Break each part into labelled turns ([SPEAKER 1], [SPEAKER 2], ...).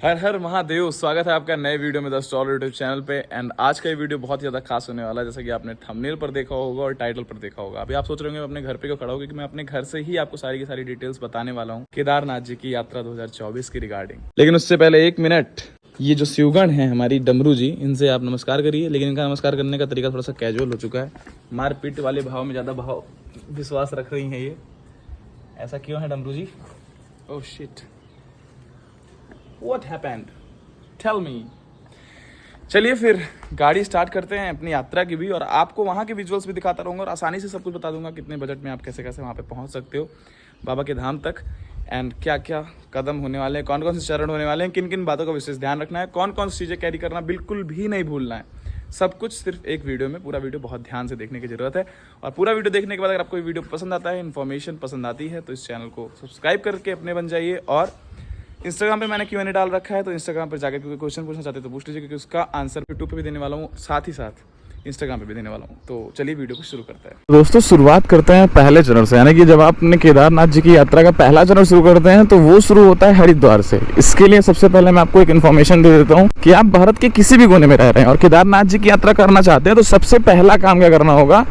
[SPEAKER 1] हर हर महादेव। स्वागत है आपका नए वीडियो में द स्टॉल यूट्यूब चैनल पे। एंड आज का ये वीडियो बहुत ज़्यादा खास होने वाला है, जैसा कि आपने थंबनेल पर देखा होगा और टाइटल पर देखा होगा। अभी आप सोच रहे होंगे मैं अपने घर पे क्यों खड़ा हूँ, क्योंकि मैं अपने घर से ही आपको सारी की सारी डिटेल्स बताने वाला हूँ केदारनाथ जी की यात्रा 2024 की रिगार्डिंग। लेकिन उससे पहले एक मिनट, ये जो शिवगण है हमारी डमरू जी, इनसे आप नमस्कार करिए। लेकिन इनका नमस्कार करने का तरीका थोड़ा सा कैजुअल हो चुका है, मारपीट वाले भाव में ज़्यादा भाव विश्वास रख रही हैं ये। ऐसा क्यों है Damru ji? Oh shit, what happened, tell me. चलिए फिर गाड़ी स्टार्ट करते हैं अपनी यात्रा की भी, और आपको वहाँ के विजुअल्स भी दिखाता रहूँगा और आसानी से सब कुछ बता दूंगा कितने बजट में आप कैसे कैसे वहाँ पे पहुँच सकते हो बाबा के धाम तक। एंड क्या क्या कदम होने वाले हैं, कौन कौन से चरण होने वाले हैं, किन किन बातों का विशेष ध्यान रखना है, कौन कौन सी चीज़ें कैरी करना बिल्कुल भी नहीं भूलना है। सब कुछ सिर्फ एक वीडियो में, पूरा वीडियो बहुत ध्यान से देखने की जरूरत है। और पूरा वीडियो देखने के बाद अगर आपको ये वीडियो पसंद आता है, इन्फॉर्मेशन पसंद आती है, तो इस चैनल को सब्सक्राइब करके अपने बन जाइए। और इंस्टाग्राम पे मैंने Q&A डाल रखा है, तो इंस्टाग्राम पर जाकर कोई क्वेश्चन पूछना चाहते तो पूछ लीजिए, क्योंकि उसका आंसर यूट्यूब पे भी देने वाला हूँ, साथ ही साथ इंस्टाग्राम पे भी देने वाला हूँ। तो चलिए वीडियो को शुरू करते हैं। दोस्तों शुरुआत करते हैं पहले चरण से, यानी कि जब आपने केदारनाथ जी की यात्रा का पहला चरण शुरू करते हैं तो वो शुरू होता है हरिद्वार से। इसके लिए सबसे पहले मैं आपको एक इन्फॉर्मेशन दे देता हूँ कि आप भारत के किसी भी कोने में रह रहे हैं और केदारनाथ जी की यात्रा करना चाहते हैं, तो सबसे पहला काम क्या करना होगा,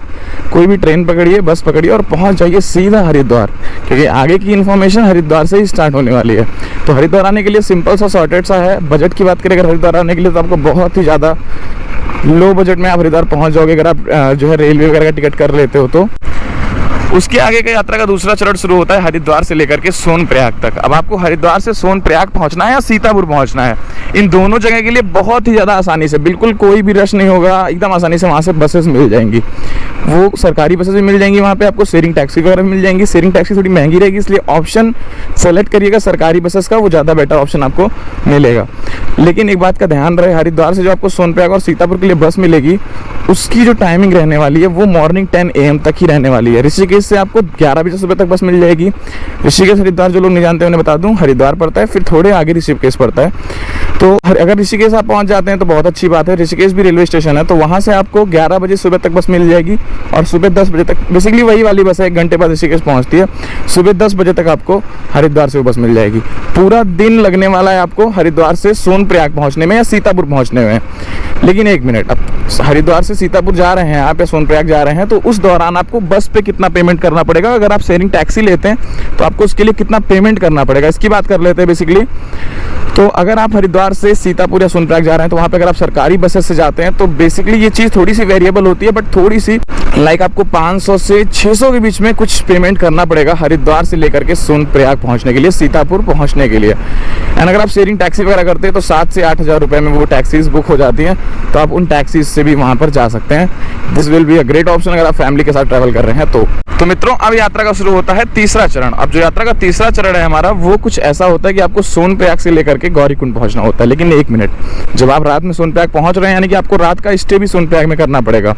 [SPEAKER 1] कोई भी ट्रेन पकड़िए, बस पकड़िए और पहुंच जाइए सीधा हरिद्वार, क्योंकि आगे की इन्फॉर्मेशन हरिद्वार से ही स्टार्ट होने वाली है। तो हरिद्वार आने के लिए सिंपल सा सॉर्टेड सा है। बजट की बात करें अगर हरिद्वार आने के लिए, तो आपको बहुत ही ज़्यादा लो बजट में आप हरिद्वार पहुंच जाओगे अगर आप जो है रेलवे वगैरह का टिकट कर लेते हो। तो उसके आगे का यात्रा का दूसरा चरण शुरू होता है हरिद्वार से लेकर के सोनप्रयाग तक। अब आपको हरिद्वार से सोनप्रयाग पहुंचना है या सीतापुर पहुंचना है, इन दोनों जगह के लिए बहुत ही ज़्यादा आसानी से, बिल्कुल कोई भी रश नहीं होगा, एकदम आसानी से वहाँ से बसेस मिल जाएंगी। वो सरकारी बसेस भी मिल जाएंगी, वहाँ पे आपको शेयरिंग टैक्सी वगैरह मिल जाएंगी। शेयरिंग टैक्सी थोड़ी महंगी रहेगी, इसलिए ऑप्शन सेलेक्ट करिएगा सरकारी बसेस का, वो ज़्यादा बेटर ऑप्शन आपको मिलेगा। लेकिन एक बात का ध्यान रहे, हरिद्वार से जो आपको सोनप्रयाग और सीतापुर के लिए बस मिलेगी, उसकी जो टाइमिंग रहने वाली है वो मॉर्निंग 10 AM तक ही रहने वाली है। ऋषिकेश से आपको 11 बजे सुबह तक बस मिल जाएगी। ऋषिकेश हरिद्वार जो लोग नहीं जानते उन्हें बता दूं, हरिद्वार पड़ता है, फिर थोड़े आगे ऋषिकेश पड़ता है। तो अगर ऋषिकेश आप पहुंच जाते हैं तो बहुत अच्छी बात है, ऋषिकेश भी रेलवे स्टेशन है, तो वहाँ से आपको 11 बजे सुबह तक बस मिल जाएगी और सुबह 10 बजे तक, बेसिकली वही वाली बस है, 1 घंटे बाद ऋषिकेश पहुँचती है। सुबह 10 बजे तक आपको हरिद्वार से वो बस मिल जाएगी। पूरा दिन लगने वाला है आपको हरिद्वार से सोनप्रयाग पहुँचने में या सीतापुर पहुँचने में। लेकिन एक मिनट, अब हरिद्वार से सीतापुर जा रहे हैं आप या सोनप्रयाग जा रहे हैं, तो उस दौरान आपको बस पे कितना पेमेंट करना पड़ेगा, अगर आप शेयरिंग टैक्सी लेते हैं तो आपको उसके लिए कितना पेमेंट करना पड़ेगा, इसकी बात कर लेते हैं बेसिकली। तो अगर आप हरिद्वार से सीतापुर या सोनप्रयाग जा रहे हैं तो वहाँ पे अगर आप सरकारी बसेस से जाते हैं तो बेसिकली ये चीज़ थोड़ी सी वेरिएबल होती है, बट थोड़ी सी लाइक आपको 500 से 600 के बीच में कुछ पेमेंट करना पड़ेगा हरिद्वार से लेकर के सोनप्रयाग पहुँचने के लिए, सीतापुर पहुँचने के लिए। एंड अगर आप शेयरिंग टैक्सी वगैरह करते हैं तो 7 से 8 हज़ार रुपये में वो टैक्सीज बुक हो जाती हैं, तो आप उन टैक्सीज से भी वहाँ पर जा सकते हैं। This will be a great option अगर आप फैमिली के साथ ट्रैवल कर रहे हैं तो मित्रों अब यात्रा का शुरू होता है तीसरा चरण। अब जो यात्रा का तीसरा चरण है हमारा, वो कुछ ऐसा होता है कि आपको सोनप्रयाग से लेकर के गौरीकुंड पहुंचना होता है। लेकिन एक मिनट, जब आप रात में सोनप्रयाग पहुंच रहे हैं, यानी कि आपको रात का स्टे भी सोनप्रयाग में करना पड़ेगा।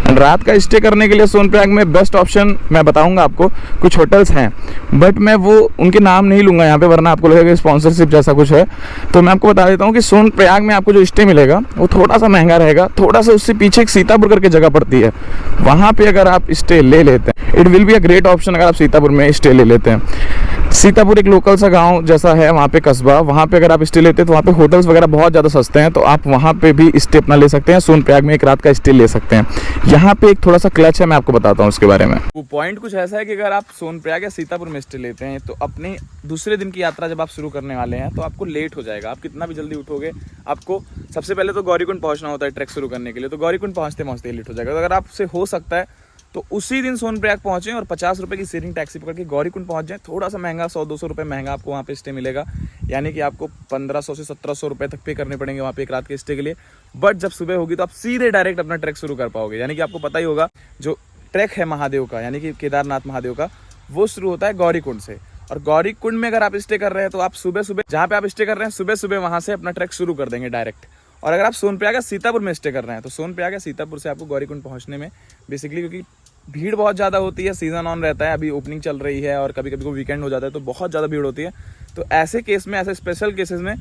[SPEAKER 1] एंड रात का स्टे करने के लिए सोनप्रयाग में बेस्ट ऑप्शन मैं बताऊंगा आपको, कुछ होटल्स हैं, बट मैं वो उनके नाम नहीं लूंगा यहाँ पे, वरना आपको लगेगा स्पॉन्सरशिप जैसा कुछ है। तो मैं आपको बता देता हूँ कि सोनप्रयाग में आपको जो स्टे मिलेगा वो थोड़ा सा महंगा रहेगा। थोड़ा सा उससे पीछे एक सीतापुर करके जगह पड़ती है, वहाँ पे अगर आप स्टे ले लेते हैं, it will be a great option अगर आप सीतापुर में स्टे ले लेते हैं। सीतापुर एक लोकल सा गांव जैसा है, वहाँ पे कस्बा, वहाँ पे अगर आप स्टे लेते हैं तो वहाँ पे होटल्स वगैरह बहुत ज़्यादा सस्ते हैं, तो आप वहाँ पे भी स्टे अपना ले सकते हैं। सोनप्रयाग में एक रात का स्टे ले सकते हैं। यहाँ पे एक थोड़ा सा क्लच है, मैं आपको बताता हूँ उसके बारे में। वो पॉइंट कुछ ऐसा है कि अगर आप सोनप्रयाग या सीतापुर में स्टे लेते हैं तो अपने दूसरे दिन की यात्रा जब आप शुरू करने वाले हैं तो आपको लेट हो जाएगा। आप कितना भी जल्दी उठोगे, आपको सबसे पहले तो गौरीकुंड पहुँचना होता है ट्रैक शुरू करने के लिए, तो गौरीकुंड पहुँचते पहुँचते लेट हो जाएगा। तो अगर आपसे हो सकता है तो उसी दिन सोनप्रयाग पहुंचें और 50 रुपये की शेयरिंग टैक्सी पकड़ के गौरीकुंड पहुंच जाएं। थोड़ा सा महंगा, 100-200 रुपये महंगा आपको वहाँ पे स्टे मिलेगा, यानी कि आपको 1500 से 1700 रुपये तक पे करने पड़ेंगे वहाँ पे एक रात के स्टे के लिए। बट जब सुबह होगी तो आप सीधे डायरेक्ट अपना ट्रैक शुरू कर पाओगे। यानी कि आपको पता ही होगा जो ट्रैक है महादेव का, यानी कि केदारनाथ महादेव का, वो शुरू होता है गौरीकुंड से। और गौरीकुंड में अगर आप स्टे कर रहे हैं तो आप सुबह सुबह, जहाँ पे आप स्टे कर रहे हैं, सुबह सुबह वहाँ से अपना ट्रैक शुरू कर देंगे डायरेक्ट। और अगर आप सोनप्रयाग या सीतापुर में स्टे कर रहे हैं तो सोनप्रयाग या सीतापुर से आपको गौरीकुंड पहुँचने में बेसिकली, क्योंकि भीड़ बहुत ज़्यादा होती है, सीज़न ऑन रहता है, अभी ओपनिंग चल रही है और कभी कभी को वीकेंड हो जाता है तो बहुत ज़्यादा भीड़ होती है। तो ऐसे केस में, ऐसे स्पेशल केसेस में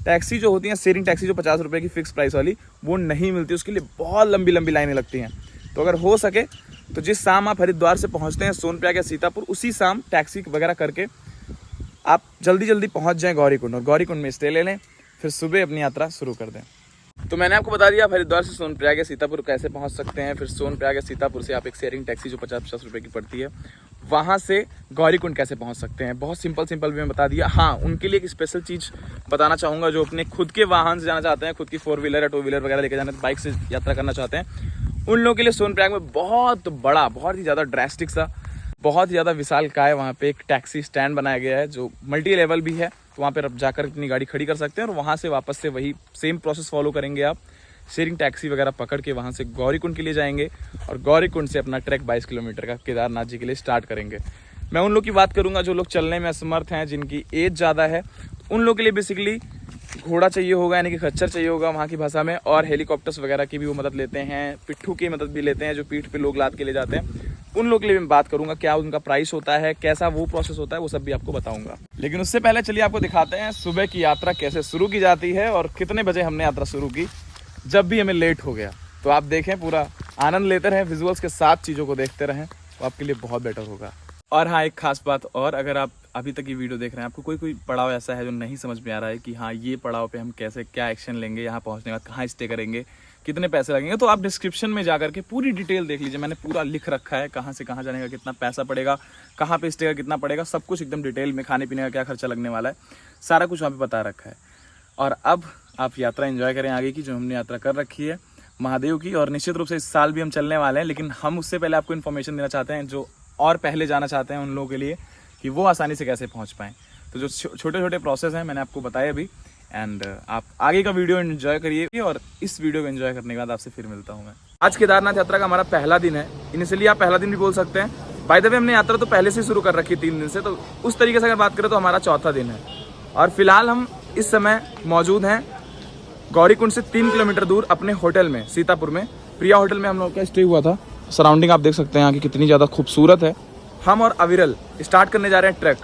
[SPEAKER 1] टैक्सी जो होती है, शेयरिंग टैक्सी जो 50 रुपये की फिक्स प्राइस वाली, वो नहीं मिलती, उसके लिए बहुत लंबी लंबी लाइनें लगती हैं। तो अगर हो सके तो जिस शाम आप हरिद्वार से पहुँचते हैं सोनप्रयाग या सीतापुर, उसी शाम टैक्सी वगैरह करके आप जल्दी जल्दी पहुँच जाएँ गौरीकुंड, और गौरीकुंड में स्टे ले लें। फिर सुबह अपनी यात्रा शुरू कर दें। तो मैंने आपको बता दिया हरिद्वार से सोनप्रयाग या सीतापुर कैसे पहुंच सकते हैं, फिर सोनप्रयाग या सीतापुर से आप एक शेयरिंग टैक्सी जो 50-50 रुपये की पड़ती है वहां से गौरीकुंड कैसे पहुंच सकते हैं। बहुत सिंपल भी मैं बता दिया। हाँ, उनके लिए एक स्पेशल चीज़ बताना चाहूँगा, जो अपने खुद के वाहन से जाना चाहते हैं, खुद की 4 व्हीलर या 2 व्हीलर वगैरह लेकर जाना, बाइक से यात्रा करना चाहते हैं, उन लोगों के लिए सोनप्रयाग में बहुत बड़ा, बहुत ही ज़्यादा ड्रास्टिक सा, बहुत ही ज़्यादा विशालकाय वहाँ पे एक टैक्सी स्टैंड बनाया गया है जो मल्टी लेवल भी है। तो वहाँ पर आप जाकर अपनी गाड़ी खड़ी कर सकते हैं और वहाँ से वापस से वही सेम प्रोसेस फॉलो करेंगे आप। शेयरिंग टैक्सी वगैरह पकड़ के वहाँ से गौरीकुंड के लिए जाएंगे और गौरीकुंड से अपना ट्रैक 22 किलोमीटर का केदारनाथ जी के लिए स्टार्ट करेंगे। मैं उन लोग की बात करूँगा जो लोग चलने में असमर्थ हैं, जिनकी एज ज़्यादा है, उन लोग के लिए बेसिकली घोड़ा चाहिए होगा, यानी कि खच्चर चाहिए होगा वहाँ की भाषा में, और हेलीकॉप्टर्स वगैरह की भी वो मदद लेते हैं, पिट्ठू की मदद भी लेते हैं जो पीठ पे लोग लाद के ले जाते हैं। उन लोग के लिए मैं बात करूंगा, क्या उनका प्राइस होता है, कैसा वो प्रोसेस होता है, वो सब भी आपको बताऊंगा। लेकिन उससे पहले चलिए आपको दिखाते हैं सुबह की यात्रा कैसे शुरू की जाती है और कितने बजे हमने यात्रा शुरू की जब भी हमें लेट हो गया। तो आप देखें, पूरा आनंद लेते रहें, विजुअल्स के साथ चीज़ों को देखते रहें, तो आपके लिए बहुत बेटर होगा। और हाँ, एक खास बात और, अगर आप अभी तक ये वीडियो देख रहे हैं, आपको कोई पड़ाव ऐसा है जो नहीं समझ में आ रहा है कि हाँ ये पड़ाव पे हम कैसे क्या एक्शन लेंगे, यहाँ पहुँचने के बाद कहाँ स्टे करेंगे, कितने पैसे लगेंगे, तो आप डिस्क्रिप्शन में जाकर के पूरी डिटेल देख लीजिए। मैंने पूरा लिख रखा है कहाँ से कहाँ जाने का कितना पैसा पड़ेगा, कहाँ पे स्टे का कितना पड़ेगा, सब कुछ एकदम डिटेल में, खाने पीने का क्या खर्चा लगने वाला है, सारा कुछ वहाँ पे बता रखा है। और अब आप यात्रा एंजॉय करें आगे की, जो हमने यात्रा कर रखी है महादेव की। और निश्चित रूप से इस साल भी हम चलने वाले हैं, लेकिन हम उससे पहले आपको इन्फॉर्मेशन देना चाहते हैं जो और पहले जाना चाहते हैं उन लोगों के लिए, कि वो आसानी से कैसे पहुँच पाएँ। तो जो छोटे छोटे प्रोसेस हैं मैंने आपको बताया अभी, एंड आप आगे का वीडियो एंजॉय करिए। और इस वीडियो को एंजॉय करने के बाद आपसे फिर मिलता हूँ मैं। आज केदारनाथ यात्रा का हमारा पहला दिन है, इनिशियली आप पहला दिन भी बोल सकते हैं। बाय द वे हमने यात्रा तो पहले से शुरू कर रखी 3 दिन से, तो उस तरीके से अगर बात करें तो हमारा चौथा दिन है। और फिलहाल हम इस समय मौजूद हैं गौरीकुंड से 3 किलोमीटर दूर अपने होटल में, सीतापुर में प्रिया होटल में हम लोग का स्टे हुआ था। सराउंडिंग आप देख सकते हैं यहाँ की कितनी ज़्यादा खूबसूरत है। हम और अविरल स्टार्ट करने जा रहे हैं ट्रैक।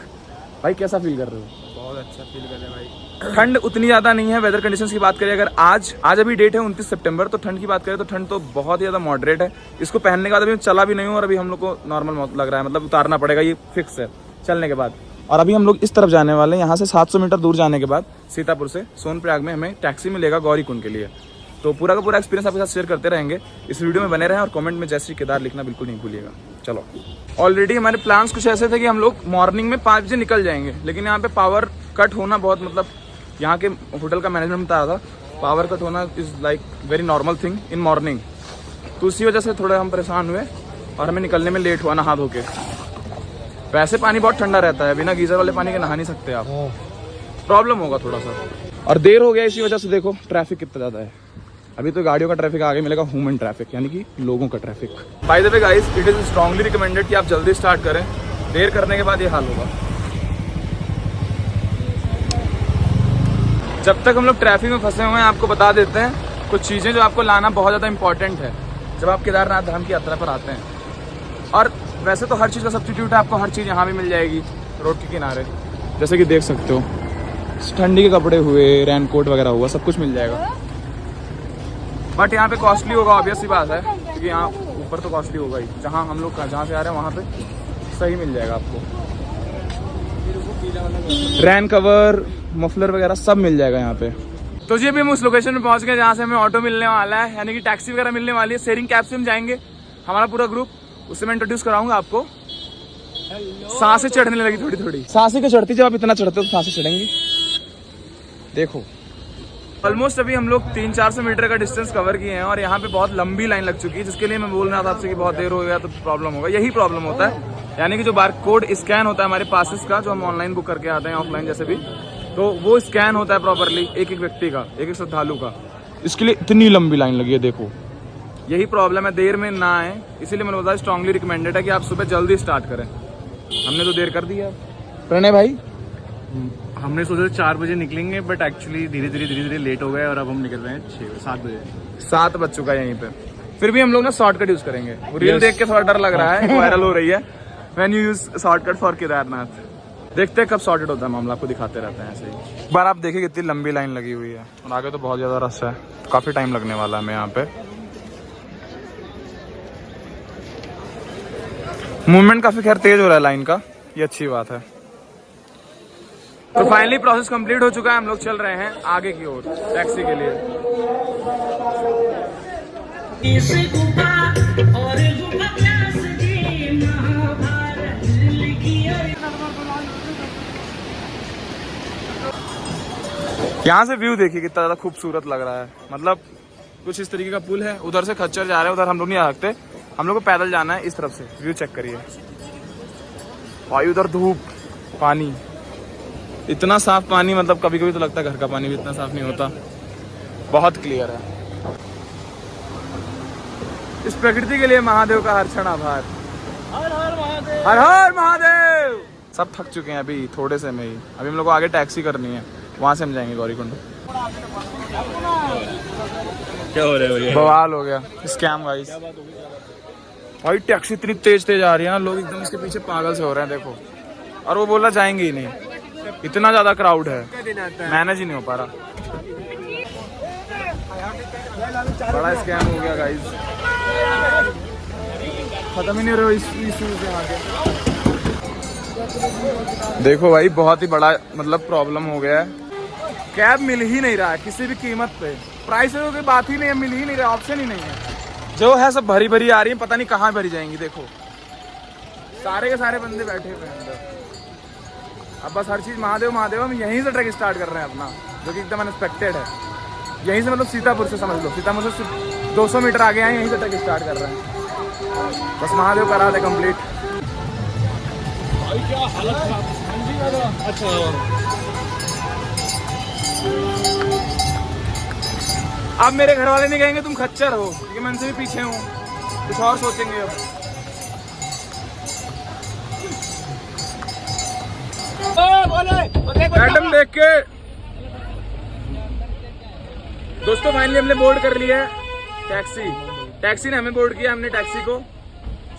[SPEAKER 1] भाई कैसा फील कर रहे हो?
[SPEAKER 2] बहुत अच्छा फील कर रहे हैं भाई।
[SPEAKER 1] ठंड उतनी ज़्यादा नहीं है। वेदर कंडीशंस की बात करें अगर आज अभी डेट है 29 सितंबर, तो ठंड की बात करें तो ठंड तो बहुत ही ज़्यादा मॉडरेट है। इसको पहनने के बाद अभी चला भी नहीं हूँ और अभी हम लोग को नॉर्मल लग रहा है, मतलब उतारना पड़ेगा, ये फिक्स है चलने के बाद। और अभी हम लोग इस तरफ जाने वाले हैं। यहाँ से 700 मीटर दूर जाने के बाद सीतापुर से सोनप्रयाग में हमें टैक्सी मिलेगा गौरीकुंड के लिए। तो पूरा का पूरा एक्सपीरियंस आपके साथ शेयर करते रहेंगे। इस वीडियो में बने रहें और कमेंट में जय श्री केदार लिखना बिल्कुल नहीं भूलिएगा। चलो, ऑलरेडी हमारे प्लान्स कुछ ऐसे थे कि हम लोग मॉर्निंग में 5 बजे निकल जाएंगे, लेकिन यहाँ पे पावर कट होना बहुत, मतलब यहाँ के होटल का मैनेजमेंट बता रहा था पावर कट होना is like very normal thing in morning. तो उसी वजह से थोड़ा हम परेशान हुए और हमें निकलने में लेट हुआ नहा धो के। वैसे पानी बहुत ठंडा रहता है, बिना गीजर वाले पानी के नहा नहीं सकते आप, प्रॉब्लम होगा थोड़ा सा। और देर हो गया इसी वजह से। देखो ट्रैफिक कितना ज़्यादा है। अभी तो गाड़ियों का ट्रैफिक आगे मिलेगा, ह्यूमन ट्रैफिक यानी कि लोगों का traffic. By the way guys, it is strongly recommended कि आप जल्दी स्टार्ट करें, देर करने के बाद ये हाल होगा। जब तक हम लोग ट्रैफिक में फंसे हुए हैं, आपको बता देते हैं कुछ चीज़ें जो आपको लाना बहुत ज़्यादा इंपॉर्टेंट है जब आप केदारनाथ धाम की यात्रा पर आते हैं। और वैसे तो हर चीज़ का सब्स्टिट्यूट है, आपको हर चीज़ यहाँ भी मिल जाएगी रोड के किनारे, जैसे कि देख सकते हो। ठंडी के कपड़े हुए, रेनकोट वगैरह हुआ, सब कुछ मिल जाएगा। बट यहाँ पे कॉस्टली होगा, ऑब्वियस सी बात है, क्योंकि यहाँ ऊपर तो कॉस्टली होगा ही। जहाँ हम लोग जहाँ से आ रहे हैं वहाँ पे सही मिल जाएगा आपको। रैन कवर, मफलर वगैरह सब मिल जाएगा यहाँ पे। तो जी अभी हम उस लोकेशन में पहुँच गए जहाँ से हमें ऑटो मिलने वाला है, यानी कि टैक्सी वगैरह मिलने वाली है। शेयरिंग कैब से हम जाएंगे, हमारा पूरा ग्रुप, उससे मैं इंट्रोड्यूस कराऊंगा आपको। सांसें चढ़ने लगी थोड़ी थोड़ी, सांसें क्यों चढ़ती? जब आप इतना चढ़ते हो तो सांसें चढ़ेंगी। देखो ऑलमोस्ट अभी हम लोग 300-400 मीटर का डिस्टेंस कवर किए हैं और यहाँ पे बहुत लंबी लाइन लग चुकी है, जिसके लिए मैं बोल रहा था आपसे कि बहुत देर हो गया तो प्रॉब्लम होगा। यही प्रॉब्लम होता है, यानी कि जो बारकोड स्कैन होता है हमारे पासेस का, जो हम ऑनलाइन बुक करके आते हैं ऑफलाइन जैसे भी, तो वो स्कैन होता है प्रॉपरली एक एक व्यक्ति का, एक एक श्रद्धालु का। इसके लिए इतनी लंबी लाइन लगी है। देखो यही प्रॉब्लम है, देर में ना आए। इसीलिए मैंने बताया स्ट्रांगली रिकमेंडेड है कि आप सुबह जल्दी स्टार्ट करें। हमने तो देर कर दी है। प्रणय भाई,
[SPEAKER 2] हमने सोचा 4 बजे निकलेंगे, बट एक्चुअली धीरे धीरे लेट हो गए और अब हम निकल रहे हैं 7 बजे।
[SPEAKER 1] 7 बज चुका है यहीं पे। फिर भी हम लोग ना शॉर्टकट यूज करेंगे। रील देख के थोड़ा डर लग रहा है, वायरल हो रही है, when you use shortcut for Kedarnath. देखते हैं कब सॉर्टेड होता है मामला, आपको दिखाते रहते हैं ऐसे ही। एक बार आप देखिए कितनी लंबी लाइन लगी हुई है और आगे तो बहुत ज्यादा रश है, काफी टाइम लगने वाला है हमें यहाँ पे। मूवमेंट काफी खैर तेज हो रहा है लाइन का, ये अच्छी बात है। तो फाइनली प्रोसेस कंप्लीट हो चुका है, हम लोग चल रहे हैं आगे की ओर टैक्सी के लिए। यहाँ से व्यू देखिए कितना ज्यादा खूबसूरत लग रहा है, मतलब कुछ इस तरीके का पुल है, उधर से खच्चर जा रहे हैं, उधर हम लोग नहीं आ सकते, हम लोग को पैदल जाना है इस तरफ से। व्यू चेक करिए भाई, उधर धूप, पानी, इतना साफ पानी, मतलब कभी कभी तो लगता है घर का पानी भी इतना साफ नहीं होता, बहुत क्लियर है। इस प्रकृति के लिए महादेव का हर क्षण आभार। हर हर महादेव, हर हर महादेव। सब थक चुके हैं अभी थोड़े से में ही, अभी हम लोग को आगे टैक्सी करनी है, वहां से हम जाएंगे गौरीकुंड।
[SPEAKER 2] क्या हो रहा है?
[SPEAKER 1] बवाल हो गया, स्कैम गाइस। भाई टैक्सी इतनी तेज तेज आ रही है ना, लोग एकदम इसके पीछे पागल से हो रहे हैं देखो, और वो बोला जाएंगे ही नहीं, इतना ज्यादा क्राउड है, मैनेज ही नहीं हो पा रहा। बड़ा स्कैम हो गया गाइस, खत्म ही नहीं हो रहा इस यहाँ के। देखो भाई बहुत ही बड़ा मतलब प्रॉब्लम हो गया है, कैब मिल ही नहीं रहा है किसी भी कीमत पे, प्राइस की बात ही नहीं है, मिल ही नहीं रहा, ऑप्शन ही नहीं है, जो है सब भरी भरी आ रही है, पता नहीं कहाँ भरी जाएंगी। देखो सारे के सारे बंदे बैठे हुए हैं अंदर। अब बस हर चीज महादेव महादेव, हम यहीं से ट्रैक स्टार्ट कर रहे हैं अपना, जो कि एकदम अनएक्सपेक्टेड है। यहीं से मतलब सीतापुर से समझ लो, सीतापुर से 200 मीटर आगे आए, यहीं से ट्रैक स्टार्ट कर रहे हैं। बस महादेव करा दे कंप्लीट। क्या हालत खराब, अच्छा अब मेरे घर वाले नहीं कहेंगे तुम खच्चर हो, क्योंकि मैं उनसे भी पीछे हूँ, कुछ और सोचेंगे अब। मैडम देख के दोस्तों फाइनली हमने बोर्ड कर लिया है टैक्सी ने हमें बोर्ड किया, हमने टैक्सी को,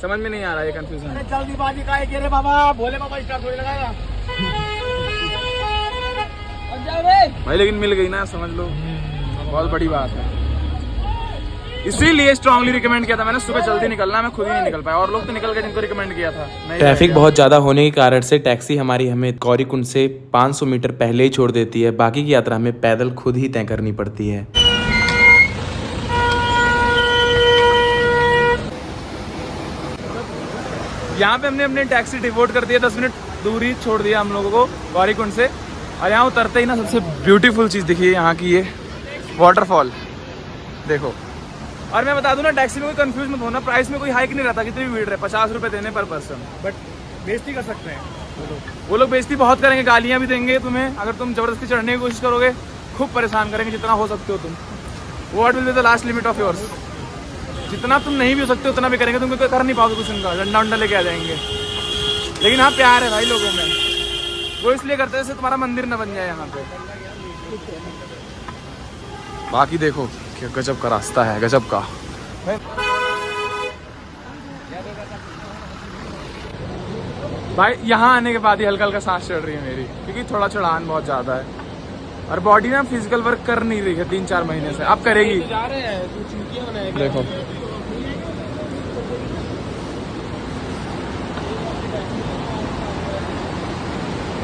[SPEAKER 1] समझ में नहीं आ रहा है कंफ्यूजन।
[SPEAKER 3] जल्दीबाजी का है रे बाबा, भोले बाबा स्टार्ट थोड़ी लगाया
[SPEAKER 1] भाई, लेकिन मिल गई ना, समझ लो बहुत बड़ी बात है। इसीलिए स्ट्रांगली रिकमेंड किया था मैंने, सुबह जल्दी निकलना, मैं खुद ही नहीं निकल पाया, और लोग तो निकल गए जिनको रिकमेंड किया था।
[SPEAKER 4] ट्रैफिक बहुत ज़्यादा होने के कारण से टैक्सी हमारी हमें गौरीकुंड से 500 मीटर पहले ही छोड़ देती है, बाकी की यात्रा हमें पैदल खुद ही तय करनी पड़ती है।
[SPEAKER 1] यहाँ पे हमने अपनी टैक्सी डिवोट कर दिया, 10 मिनट दूरी छोड़ दिया हम लोगों को गौरीकुंड से, और यहाँ उतरते ही ना सबसे ब्यूटीफुल चीज़ दिखी है यहाँ की, ये वाटरफॉल देखो। और मैं बता दूं ना, टैक्सी में कोई कंफ्यूज मत होना, प्राइस में कोई हाइक नहीं रहता, कितनी भी भीड़ रहे, 50 रुपये देने पर पर्सन, बट
[SPEAKER 2] बेइज्जती कर सकते हैं
[SPEAKER 1] वो लोग बेइज्जती बहुत करेंगे, गालियाँ भी देंगे तुम्हें, अगर तुम जबरदस्ती चढ़ने की कोशिश करोगे खूब परेशान करेंगे जितना हो सकते हो तुम। What will be the last limit of yours, जितना तुम नहीं भी हो सकते उतना भी करेंगे, तुम कर नहीं पाओगे कुछ, उनका डंडा उंडा लेके आ जाएंगे। लेकिन हाँ प्यार है भाई लोगों में, वो इसलिए करते हैं जैसे तुम्हारा मंदिर न बन जाए यहाँ पे। बाकी देखो क्या गजब का रास्ता है, गजब का। भाई यहाँ आने के बाद ही हल्का हल्का सांस चढ़ रही है मेरी, क्योंकि थोड़ा चढ़ान बहुत ज्यादा है, और बॉडी ना फिजिकल वर्क कर नहीं रही है 3-4 महीने से, अब करेगी। देखो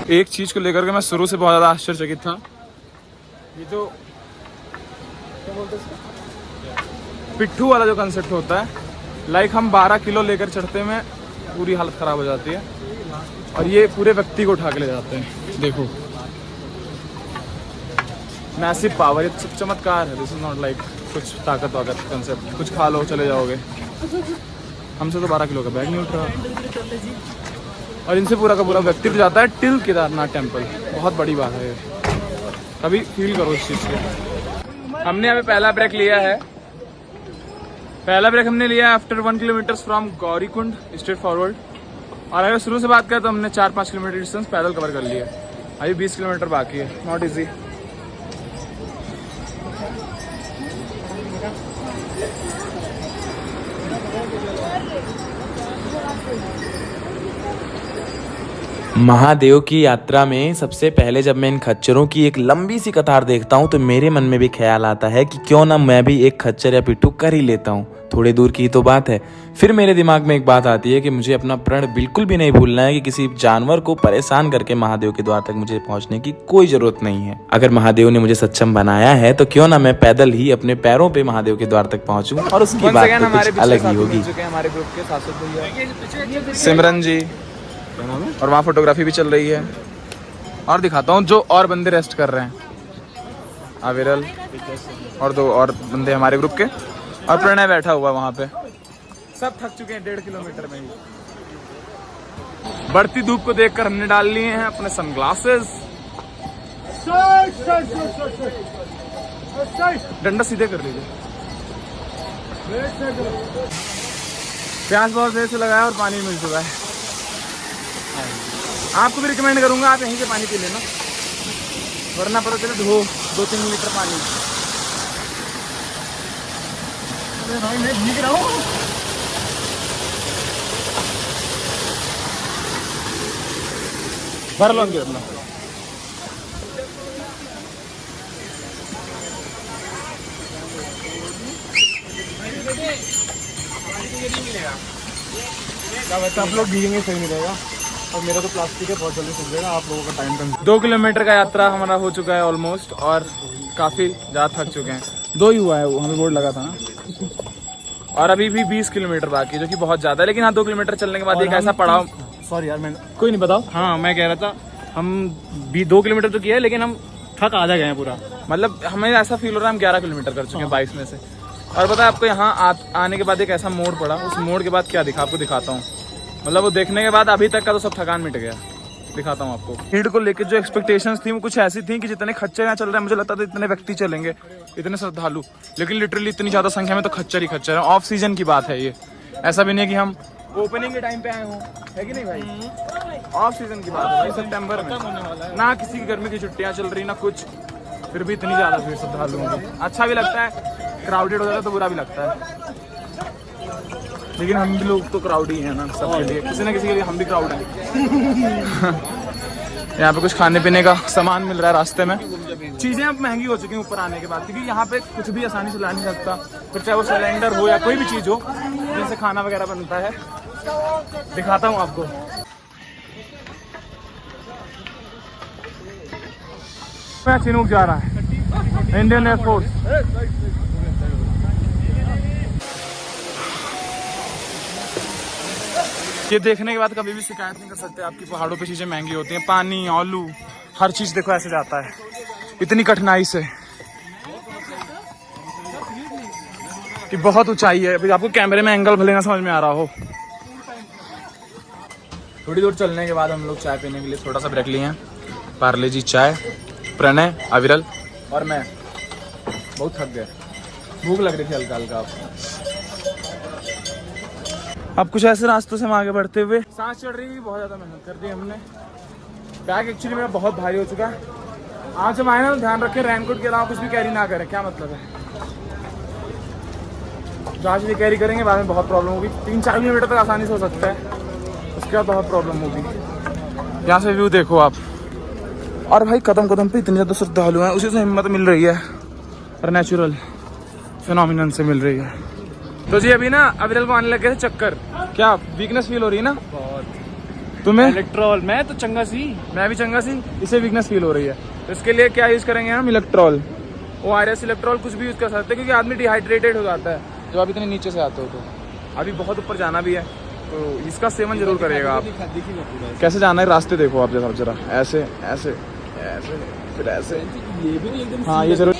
[SPEAKER 1] एक चीज को लेकर के मैं शुरू से बहुत ज्यादा आश्चर्यचकित था, ये जो पिट्ठू वाला जो कंसेप्ट होता है, लाइक हम 12 किलो लेकर चढ़ते में पूरी हालत खराब हो जाती है, और ये पूरे व्यक्ति को उठा के ले जाते हैं। देखो मैसिव पावर, ये सब चमत्कार है, दिस इज नॉट लाइक कुछ ताकत वाकत कंसेप्ट, कुछ खा लो चले जाओगे। हमसे तो 12 किलो का बैग नहीं उठ रहा, और इनसे पूरा का पूरा व्यक्ति जाता है टिल केदारनाथ टेम्पल, बहुत बड़ी बात है ये, कभी फील करो इस चीज़ को। हमने अभी पहला ब्रेक लिया है, पहला ब्रेक हमने लिया after 1 kilometre from Gaurikund straight forward, और अगर शुरू से बात करें तो हमने 4-5 किलोमीटर डिस्टेंस पैदल कवर कर लिया, अभी 20 किलोमीटर बाकी है, नॉट इजी।
[SPEAKER 4] महादेव की यात्रा में सबसे पहले जब मैं इन खच्चरों की एक लंबी सी कतार देखता हूँ तो मेरे मन में भी ख्याल आता है कि क्यों ना मैं भी एक खच्चर या पिट्ठू कर ही लेता हूँ। थोड़ी दूर की तो बात है। फिर मेरे दिमाग में एक बात आती है कि मुझे अपना प्रण बिल्कुल भी नहीं भूलना है कि किसी जानवर को परेशान करके महादेव के द्वार तक मुझे पहुंचने की कोई जरूरत नहीं है। अगर महादेव ने मुझे सक्षम बनाया है तो क्यों ना मैं पैदल ही अपने पैरों पे महादेव के द्वार तक पहुंचूं और उसकी बात तो कुछ अलग ही होगी।
[SPEAKER 1] हमारे ग्रुप के साथ सिमरन जी और वहाँ फोटोग्राफी भी चल रही है। और दिखाता हूँ जो और बंदे रेस्ट कर रहे हैं, अविरल और 2 और बंदे हमारे ग्रुप के, और प्रणय बैठा हुआ वहाँ पे। सब थक चुके हैं 1.5 किलोमीटर में ही। बढ़ती धूप को देखकर हमने डाल लिए हैं अपने सनग्लासेस। डंडा सीधे कर लीजिए। प्यास बहुत देर से लगाया और पानी मिल चुका है। आपको भी रिकमेंड करूंगा आप यहीं से पानी पी लेना, वरना पता चले 2-3 लीटर पानी। अरे भाई मैं भीग रहा हूँ। भर लो अंदर अपना। आप लोग भीगेंगे सही नहीं रहेगा, और मेरा तो प्लास्टिक है, बहुत जल्दी सूख जाएगा। आप लोगों का टाइम कम। 2 किलोमीटर का यात्रा हमारा हो चुका है ऑलमोस्ट, और काफ़ी ज़्यादा थक चुके हैं। 2 ही हुआ है, वो हमें बोर्ड लगा था ना। और अभी भी 20 किलोमीटर बाकी, जो कि बहुत ज़्यादा है। लेकिन हाँ, 2 किलोमीटर चलने के बाद एक ऐसा पड़ाव।
[SPEAKER 2] सॉरी यार, मैं
[SPEAKER 1] कोई नहीं, बताओ।
[SPEAKER 2] हाँ, मैं कह रहा था हम भी 2 किलोमीटर तो किया है, लेकिन हम थक आधा गए हैं पूरा।
[SPEAKER 1] मतलब हमें ऐसा फील हो रहा है हम 11 किलोमीटर कर चुके हैं 22 में से। और पता है आपको, यहाँ आने के बाद एक ऐसा मोड़ पड़ा, उस मोड़ के बाद क्या दिखा आपको दिखाता हूँ। मतलब वो देखने के बाद अभी तक का तो सब थकान मिट गया। दिखाता हूँ आपको। भीड़ को लेकर जो एक्सपेक्टेशंस थी वो कुछ ऐसी थी कि जितने खच्चर यहाँ चल रहे हैं, मुझे लगता था इतने व्यक्ति चलेंगे, इतने श्रद्धालु, लेकिन लिटरली इतनी ज़्यादा संख्या में तो खच्चर ही खच्चर है। ऑफ सीजन की बात है ये, ऐसा भी नहीं कि हम ओपनिंग के टाइम पे आए हों, है कि नहीं भाई? ऑफ सीजन की बात है भाई, सितंबर में। ना किसी की गर्मी की छुट्टियाँ चल रही ना कुछ, फिर भी इतनी ज़्यादा भीड़ श्रद्धालुओं की। अच्छा भी लगता है, क्राउडेड हो जाता है तो बुरा भी लगता है, लेकिन हम भी लोग तो क्राउड ही है ना सबके लिए, किसी ना किसी के लिए हम भी क्राउड हैं। यहाँ पे कुछ खाने पीने का सामान मिल रहा है रास्ते में। चीज़ें अब महंगी हो चुकी हैं ऊपर आने के बाद, क्योंकि यहाँ पे कुछ भी आसानी से ला नहीं सकता, फिर चाहे वो सिलेंडर हो या कोई भी चीज़ हो जिनसे खाना वगैरह बनता है। दिखाता हूँ आपको। चिनूक जा रहा है इंडियन एयरफोर्स। ये देखने के बाद कभी भी शिकायत नहीं कर सकते आपकी पहाड़ों पे चीजें महंगी होती हैं। पानी, आलू, हर चीज देखो ऐसे जाता है इतनी कठिनाई से कि बहुत ऊंचाई है। अभी आपको कैमरे में एंगल भले ना समझ में आ रहा हो। थोड़ी दूर चलने के बाद हम लोग चाय पीने के लिए थोड़ा सा ब्रेक लिए हैं। पार्ले जी चाय, प्रणय, अविरल और मैं बहुत थक गए, भूख लग रही थी हल्का हल्का। अब कुछ ऐसे रास्तों से हम आगे बढ़ते हुए, सांस चढ़ रही है, बहुत ज़्यादा मेहनत कर दी हमने। बैग एक्चुअली मेरा बहुत भारी हो चुका है। आज हम आए ना, ध्यान रखें रेनकोट के अलावा कुछ भी कैरी ना करें। क्या मतलब है, जहाँ से भी कैरी करेंगे बाद में बहुत प्रॉब्लम होगी। 3-4 किलोमीटर तक आसानी से हो सकता है, उसके बाद बहुत प्रॉब्लम होगी। यहाँ से व्यू देखो आप, और भाई कदम कदम पे इतनी ज़्यादा श्रद्धालु हैं, उसी से हिम्मत मिल रही है और नेचुरल फिनोमिनन से मिल रही है। तो जी अभी ना अविरल को आने लगे थे चक्कर। क्या वीकनेस फील हो रही है ना तुम्हें?
[SPEAKER 2] इलेक्ट्रॉल, मैं तो चंगा सी,
[SPEAKER 1] मैं भी चंगा सी, इसे वीकनेस फील हो रही है। तो इसके लिए क्या यूज़ करेंगे हम? इलेक्ट्रॉल, ORS इलेक्ट्रॉल, कुछ भी यूज़ कर सकते हैं, क्योंकि आदमी डिहाइड्रेटेड हो जाता है जब आप इतने नीचे से आते हो। तो अभी बहुत ऊपर जाना भी है, तो इसका सेवन जरूर करिएगा आप। कैसे जाना है रास्ते देखो आप जरा, ऐसे ऐसे ऐसे फिर ऐसे, ये भी एकदम। हाँ ये जरूर।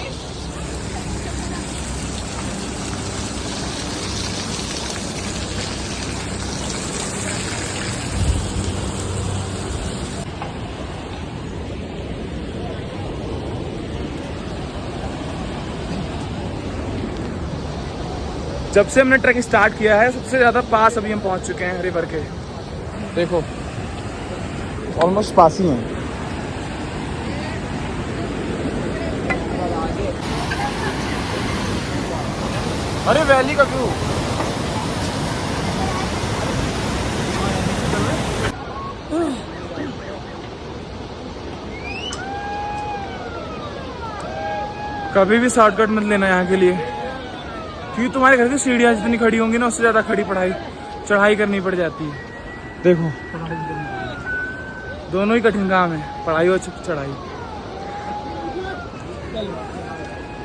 [SPEAKER 1] जब से हमने ट्रैक स्टार्ट किया है सबसे ज़्यादा पास अभी हम पहुंच चुके हैं रिवर के। देखो ऑलमोस्ट पास ही हैं। अरे वैली का व्यू, कभी भी शॉर्टकट मत लेना यहाँ के लिए, क्योंकि तुम्हारे घर की सीढ़ियाँ जितनी खड़ी होंगी ना उससे ज़्यादा खड़ी चढ़ाई करनी पड़ जाती है। देखो दोनों ही कठिन काम है, पढ़ाई और चढ़ाई।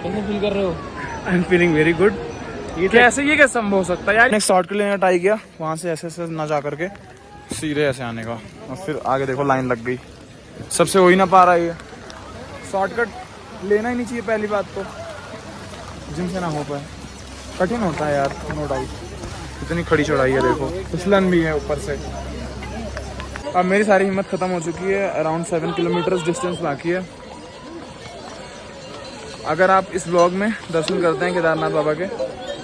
[SPEAKER 3] कैसे फील कर रहे हो?
[SPEAKER 2] I am feeling very good.
[SPEAKER 1] कैसे ये कैसे संभव हो सकता है यार। नेक्स्ट शॉर्टकट लेने ट्राई किया, वहाँ से ऐसे ना जा करके सीधे ऐसे आने का, और फिर आगे देखो लाइन लग गई, सबसे हो ही ना पा रहा है ये। शॉर्टकट लेना ही नहीं चाहिए पहली बात तो, जिनसे ना हो पाए। कठिन होता है यार, नो डाउट। इतनी खड़ी चढ़ाई है, देखो फिसलन भी है ऊपर से। अब मेरी सारी हिम्मत खत्म हो चुकी है। अराउंड 7 किलोमीटर डिस्टेंस बाकी है। अगर आप इस व्लॉग में दर्शन करते हैं केदारनाथ बाबा के,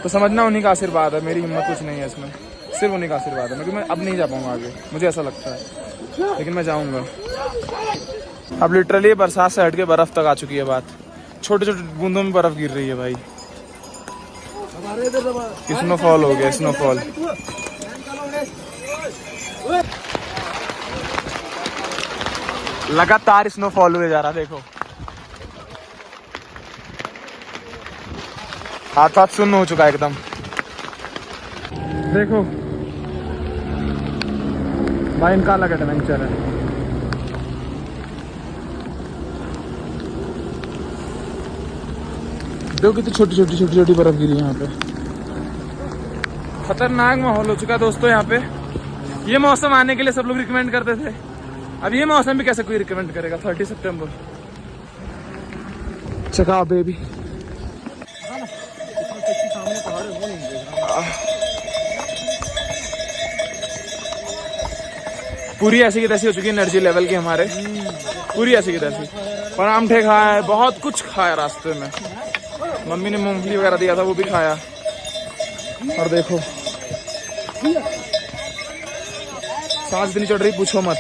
[SPEAKER 1] तो समझना उन्हीं का आशीर्वाद है, मेरी हिम्मत कुछ नहीं है इसमें, सिर्फ उन्हीं का आशीर्वाद है। क्योंकि मैं अब नहीं जा पाऊंगा आगे, मुझे ऐसा लगता है, लेकिन मैं जाऊंगा। अब लिटरली बरसात से हट के बर्फ़ तक आ चुकी है बात, छोटे छोटे बूंदों में बर्फ़ गिर रही है भाई। स्नोफॉल हो गया, स्नोफॉल। लगातार स्नोफॉल हुए जा रहा, देखो हाथ हाथ सुन्न हो चुका है एकदम। देखो भाई, इनका अलग एडवेंचर है। देखो कितनी छोटी छोटी बर्फ गिरी है यहाँ पे। खतरनाक माहौल हो चुका है दोस्तों यहाँ पे। ये मौसम आने के लिए सब लोग रिकमेंड करते थे, अब ये मौसम भी कैसे कोई रिकमेंड करेगा। 30 सितंबर चका बेबी। पूरी ऐसी की तैसी हो चुकी है एनर्जी लेवल की हमारे, पूरी ऐसी की तैसी। परांठे खाए, बहुत कुछ खाया रास्ते में। मम्मी ने मूंगफली वगैरह दिया था, वो भी खाया। और देखो सांस भी नहीं चढ़ रही, पूछो मत।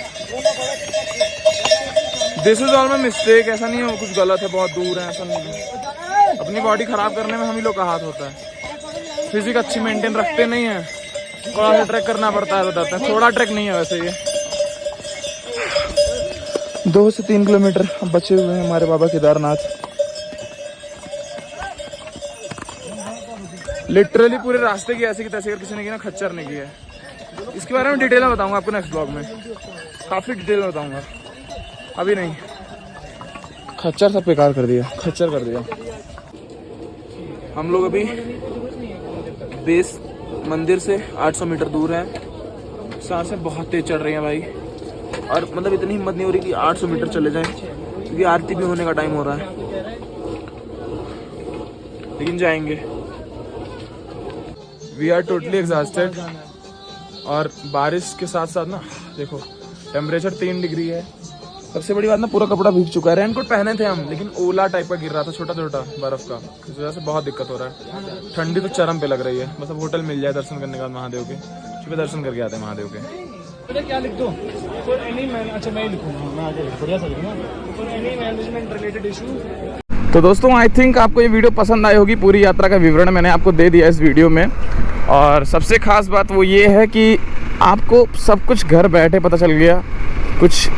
[SPEAKER 1] This is all my mistake. ऐसा नहीं है कुछ गलत है, बहुत दूर है, ऐसा नहीं है। अपनी बॉडी खराब करने में हम ही लोग का हाथ होता है। फिजिक अच्छी मेंटेन रखते नहीं है, थोड़ा सा ट्रैक करना पड़ता है, बताते हैं। थोड़ा ट्रैक नहीं है वैसे ये, 2 से 3 किलोमीटर अब बचे हुए हैं हमारे बाबा केदारनाथ। लिटरली पूरे रास्ते की ऐसे की तैसे अगर किसी ने की ना, खच्चर ने की है। इसके बारे में डिटेल में बताऊंगा आपको नेक्स्ट ब्लॉग में, काफ़ी डिटेल में बताऊंगा, अभी नहीं। खच्चर सब बेकार कर दिया, खच्चर कर दिया। हम लोग अभी बेस मंदिर से 800 मीटर दूर हैं। सांसें बहुत तेज चढ़ रही हैं भाई, और मतलब इतनी हिम्मत नहीं हो रही कि 800 मीटर चले जाएं, क्योंकि आरती भी होने का टाइम हो रहा है, लेकिन जाएंगे। We are totally exhausted. और बारिश के साथ साथ ना देखो टेम्परेचर 3 डिग्री है। सबसे बड़ी बात ना, पूरा कपड़ा भीग चुका है। रेनकोट पहने थे हम, लेकिन ओला टाइप का गिर रहा था, छोटा छोटा बर्फ का, इस वजह से बहुत दिक्कत हो रहा है। ठंडी तो चरम पे लग रही है। बस अब होटल मिल जाए दर्शन करने के बाद महादेव के, सुबह दर्शन करके आते हैं महादेव के।
[SPEAKER 3] क्या लिख दो? अच्छा मैं लिखूंगा, मैं आगे बढ़िया सा लिखूंगा। Any management related issue.
[SPEAKER 1] तो दोस्तों आई थिंक आपको ये वीडियो पसंद आई होगी। पूरी यात्रा का विवरण मैंने आपको दे दिया इस वीडियो में, और सबसे खास बात वो ये है कि आपको सब कुछ घर बैठे पता चल गया कुछ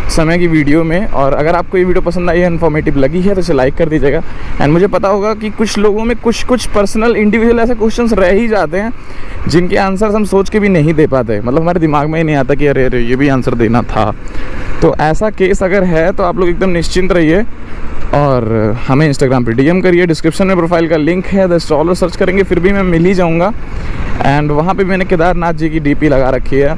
[SPEAKER 1] समय की वीडियो में। और अगर आपको ये वीडियो पसंद आई है, इन्फॉर्मेटिव लगी है, तो इसे लाइक कर दीजिएगा। एंड मुझे पता होगा कि कुछ लोगों में कुछ पर्सनल इंडिविजुअल ऐसे क्वेश्चंस रह ही जाते हैं जिनके आंसर्स हम सोच के भी नहीं दे पाते, मतलब हमारे दिमाग में ही नहीं आता कि अरे अरे ये भी आंसर देना था। तो ऐसा केस अगर है तो आप लोग एकदम निश्चिंत रहिए और हमें इंस्टाग्राम पे डीएम करिए। डिस्क्रिप्शन में प्रोफाइल का लिंक है, द स्ट्रॉलर सर्च करेंगे फिर भी मैं मिल ही जाऊँगा। एंड वहाँ पे मैंने केदारनाथ जी की डीपी लगा रखी है।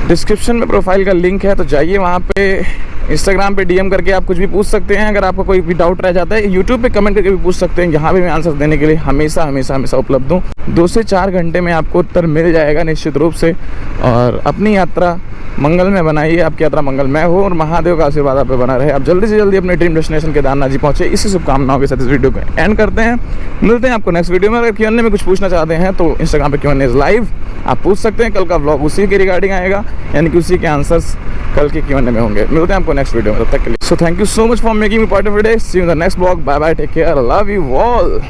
[SPEAKER 1] डिस्क्रिप्शन में प्रोफाइल का लिंक है, तो जाइए वहाँ पे। इंस्टाग्राम पे डीएम करके आप कुछ भी पूछ सकते हैं। अगर आपको कोई भी डाउट रह जाता है, यूट्यूब पे कमेंट करके भी पूछ सकते हैं। यहाँ पे मैं आंसर देने के लिए हमेशा उपलब्ध हूँ। 2 से 4 घंटे में आपको उत्तर मिल जाएगा निश्चित रूप से। और अपनी यात्रा मंगलमय बनाइए, आपकी यात्रा मंगलमय हो और महादेव का आशीर्वाद आप पे बना रहे। आप जल्दी से जल्दी अपने ड्रीम डेस्टिनेशन केदारनाथ जी पहुँचे। इसी शुभकामनाओं के साथ इस वीडियो को एंड करते हैं। मिलते हैं आपको नेक्स्ट वीडियो में। अगर Q&A में कुछ पूछना चाहते हैं तो इंस्टाग्राम पे Q&A लाइव आप पूछ सकते हैं। कल का व्लॉग उसी के रिगार्डिंग आएगा, यानी कि उसी के आंसर्स कल के Q&A में होंगे। मिलते हैं आपको नेक्स्ट वीडियो में, तब तक के लिए। So thank you so much for making me part of it. See you in the next vlog. Bye bye, take care, love you all.